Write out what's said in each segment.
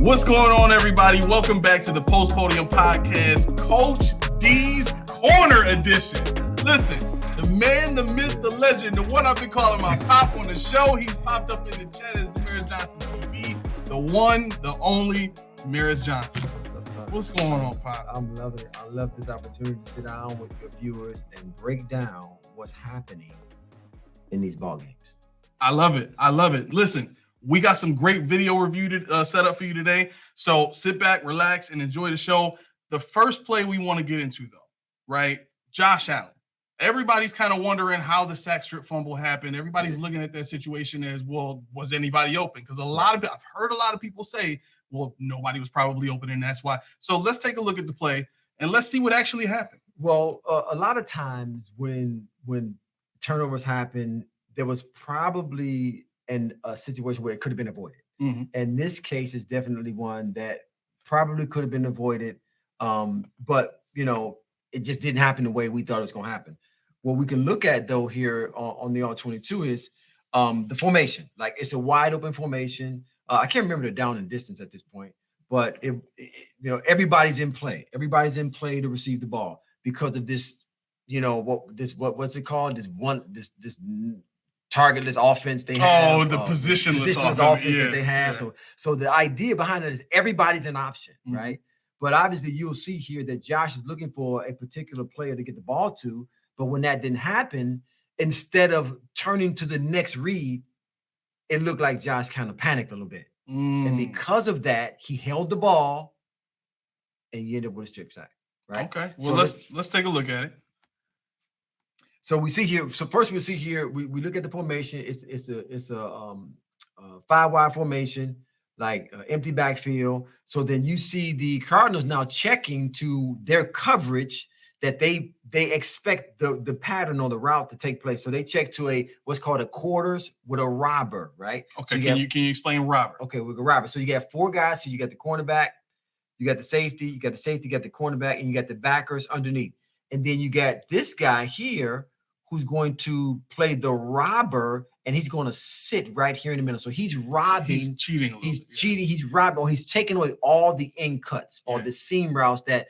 What's going on, everybody? Welcome back to the Podium podcast, Coach D's Corner Edition. Listen, the man, the myth, the legend, the one I've been calling my pop on the show. He's popped up in the chat as Damaris Johnson TV. The one, the only Damaris Johnson. What's going on, Pop? I'm loving it. I love this opportunity to sit down with your viewers and break down what's happening in these ball games. I love it. I love it. Listen, we got some great video review set up for you today. So sit back, relax, and enjoy the show. The first play we want to get into, though, right? Josh Allen. Everybody's kind of wondering how the sack strip fumble happened. Everybody's looking at that situation as, well, was anybody open? Because I've heard a lot of people say, well, nobody was probably open, and that's why. So let's take a look at the play, and let's see what actually happened. Well, a lot of times when turnovers happen, there was probably a situation where it could have been avoided. Mm-hmm. And this case is definitely one that probably could have been avoided, but, it just didn't happen the way we thought it was going to happen. What we can look at, though, here on the R22 is the formation. Like, it's a wide open formation. I can't remember the down and distance at this point, but everybody's in play. Everybody's in play to receive the ball because of this. What's it called? This targetless offense they have. Oh, the positionless offense that they have. Yeah. So the idea behind it is everybody's an option, mm-hmm. right? But obviously you'll see here that Josh is looking for a particular player to get the ball to. But when that didn't happen, instead of turning to the next read, it looked like Josh kind of panicked a little bit. And because of that, he held the ball and you end up with a strip sack, right? Okay. Well, let's take a look at it. So we see here. So first we see here, we look at the formation. It's a 5-wide formation, like empty backfield. So then you see the Cardinals now checking to their coverage that they expect the pattern or the route to take place. So they check to what's called a quarters with a robber, right? Okay. So can you explain robber? Okay, with a robber. So you got 4 guys. So you got the cornerback, you got the safety, you got the cornerback, and you got the backers underneath. And then you got this guy here who's going to play the robber, and he's going to sit right here in the middle. So he's robbing. He's cheating a little bit. Cheating. He's robbing, or he's taking away all the end cuts or the seam routes that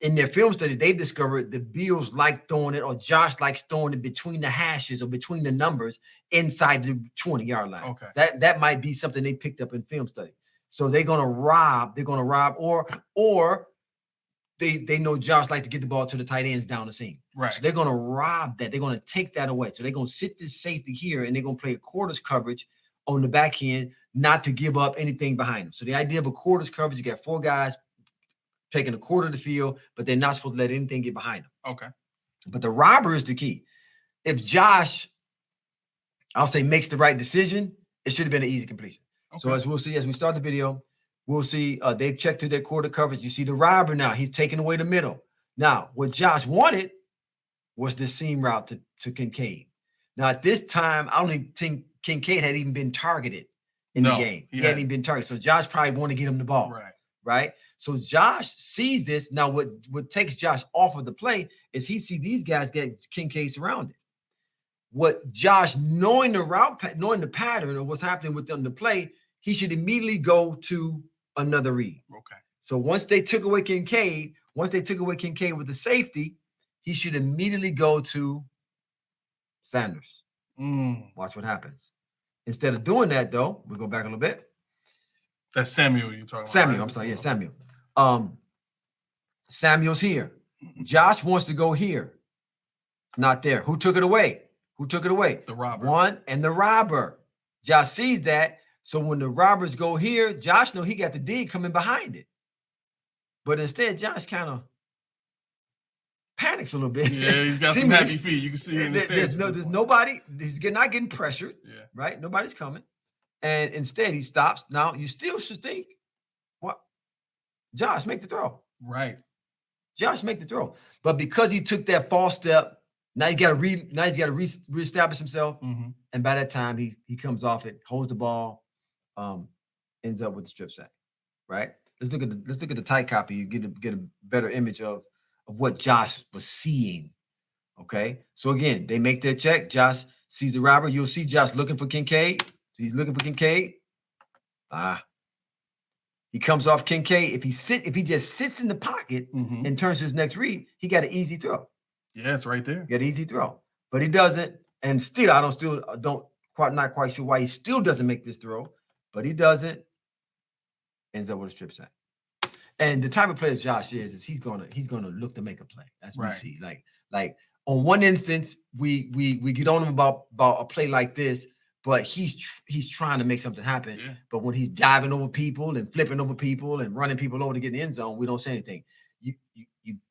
in their film study, they've discovered the Bills like throwing it, or Josh likes throwing it between the hashes or between the numbers inside the 20-yard line. Okay. That might be something they picked up in film study. So they're going to rob, or they know Josh like to get the ball to the tight ends down the seam. Right. So they're going to rob that. They're going to take that away. So they're going to sit this safety here, and they're going to play a quarters coverage on the back end, not to give up anything behind them. So the idea of a quarters coverage, you got 4 guys taking a quarter of the field, but they're not supposed to let anything get behind them. Okay. But the robber is the key. If Josh, I'll say, makes the right decision, it should have been an easy completion. Okay. So as we'll see, as we start the video, we'll see they've checked to their quarter coverage. You see the robber now. He's taking away the middle. Now, what Josh wanted was the seam route to Kincaid. Now, at this time, I don't even think Kincaid had even been targeted in the game. He hadn't even been targeted. So Josh probably wanted to get him the ball. Right? So Josh sees this. Now, what takes Josh off of the play is he see these guys get Kincaid surrounded. What Josh, knowing the route, knowing the pattern of what's happening with them to play, he should immediately go to another read. Okay. So once they took away Kincaid with the safety, he should immediately go to Sanders. Watch what happens. Instead of doing that, though, we go back a little bit. That's Samuel you're talking about. Samuel, I'm sorry. Yeah, Samuel. Samuel's here. Josh wants to go here. Not there. Who took it away? The robber. One and the robber. Josh sees that. So when the robbers go here, Josh knows he got the D coming behind it. But instead, Josh kind of panics a little bit. Yeah, he's got some happy feet. You can see it in the stands. There's nobody. He's not getting pressured. Yeah. Right? Nobody's coming. And instead, he stops. Now, you still should think, what? Josh, make the throw. Right. Josh, make the throw. But because he took that false step, now he's got to reestablish himself. Mm-hmm. And by that time, he comes off it, holds the ball, ends up with the strip sack. Right? Let's look at the tight copy. You get a better image of what Josh was seeing. Okay. So again, they make their check. Josh sees the robber. You'll see Josh looking for Kincaid. So he's looking for Kincaid. He comes off Kincaid. If he just sits in the pocket and turns to his next read, he got an easy throw. Yeah, it's right there. He got an easy throw. But he doesn't. And still, I don't not quite sure why he still doesn't make this throw, but he doesn't. Ends up with a strip sack. And the type of player Josh is he's gonna look to make a play. That's what we see. Like on one instance, we get on him about a play like this, but he's trying to make something happen. Yeah. But when he's diving over people and flipping over people and running people over to get in the end zone, we don't say anything. You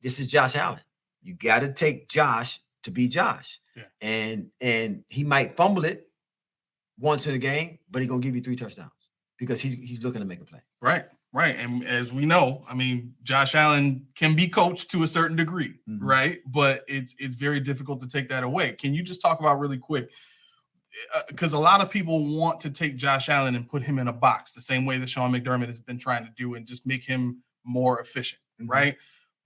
this is Josh Allen. You got to take Josh to be Josh. Yeah. And he might fumble it once in a game, but he's gonna give you 3 touchdowns because he's looking to make a play. Right. And as we know, I mean, Josh Allen can be coached to a certain degree, right? But it's very difficult to take that away. Can you just talk about really quick? Because a lot of people want to take Josh Allen and put him in a box the same way that Sean McDermott has been trying to do and just make him more efficient, right?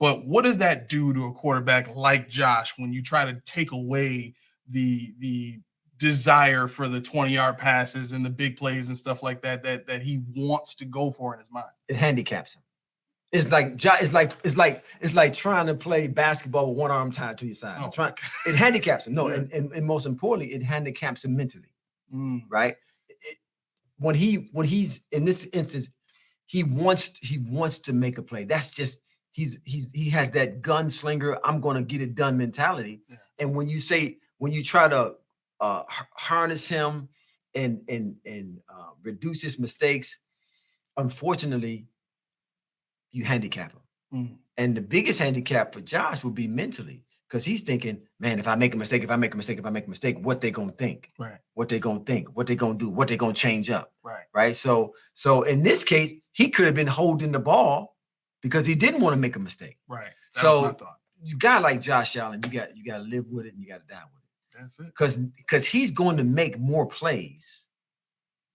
But what does that do to a quarterback like Josh when you try to take away the desire for the 20-yard passes and the big plays and stuff like that he wants to go for in his mind? It handicaps him. It's like trying to play basketball with one arm tied to your side. It handicaps him. No, and most importantly, it handicaps him mentally. Right? When he's in this instance, he wants to make a play. That's just he has that gunslinger, I'm going to get it done mentality. Yeah. And when you try to harness him and reduce his mistakes, unfortunately, you handicap him. And the biggest handicap for Josh would be mentally, because he's thinking, man, if I make a mistake, what they gonna think? Right. What they gonna think? What they gonna do? What they gonna change up? Right. Right. So in this case, he could have been holding the ball because he didn't want to make a mistake. Right. That was my thought. You got like Josh Allen, you got to live with it and you got to die with it. That's it. Because he's going to make more plays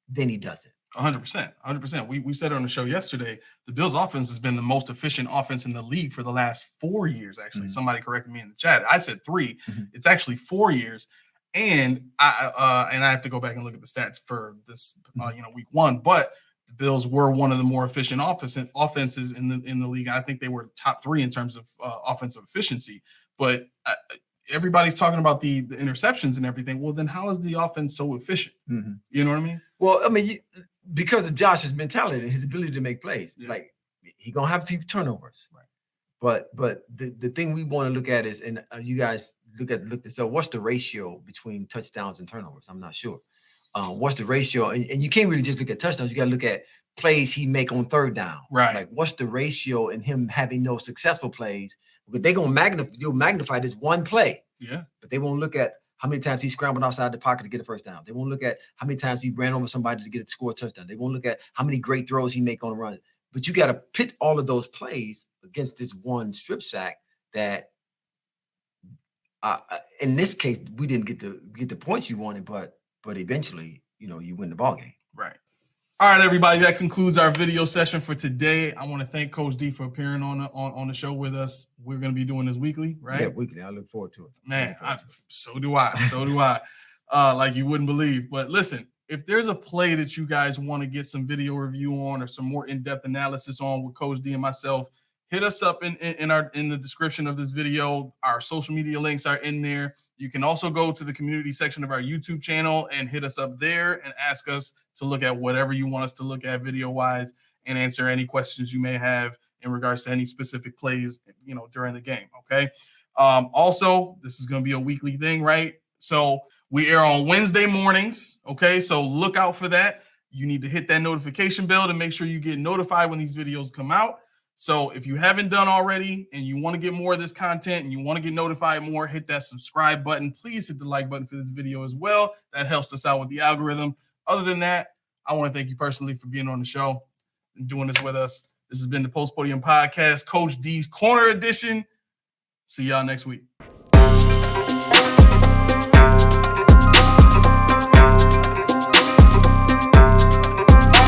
than he doesn't. 100%. We said it on the show yesterday. The Bills' offense has been the most efficient offense in the league for the last 4 years. Actually, somebody corrected me in the chat. I said 3. It's actually 4 years. And I have to go back and look at the stats for this, week 1. But the Bills were one of the more efficient offenses in the league. I think they were top 3 in terms of offensive efficiency. But everybody's talking about the interceptions and everything. Well, then how is the offense so efficient? You know what I mean? Well, I mean, because of Josh's mentality and his ability to make plays, like he's gonna have a few turnovers. Right. But the thing we want to look at is, and you guys look this up. What's the ratio between touchdowns and turnovers? I'm not sure. What's the ratio? And you can't really just look at touchdowns. You got to look at plays he make on third down. Right. Like what's the ratio in him having no successful plays? Because they're gonna magnify this one play. Yeah. But they won't look at how many times he scrambled outside the pocket to get a first down. They won't look at how many times he ran over somebody to get a score touchdown. They won't look at how many great throws he make on a run. But you got to pit all of those plays against this one strip sack that, in this case, we didn't get the points you wanted, but eventually, you win the ball game. Right. All right, everybody. That concludes our video session for today. I want to thank Coach D for appearing on the show with us. We're going to be doing this weekly, right? Yeah, weekly. I look forward to it. Man, so do I. So do I. Like you wouldn't believe. But listen, if there's a play that you guys want to get some video review on or some more in-depth analysis on with Coach D and myself, hit us up in the description of this video. Our social media links are in there. You can also go to the community section of our YouTube channel and hit us up there and ask us to look at whatever you want us to look at video-wise and answer any questions you may have in regards to any specific plays, during the game, okay? Also, this is going to be a weekly thing, right? So we air on Wednesday mornings, okay? So look out for that. You need to hit that notification bell to make sure you get notified when these videos come out. So if you haven't done already and you want to get more of this content and you want to get notified more, hit that subscribe button. Please hit the like button for this video as well. That helps us out with the algorithm. Other than that, I want to thank you personally for being on the show and doing this with us. This has been the Post Podium Podcast, Coach D's Corner Edition. See y'all next week.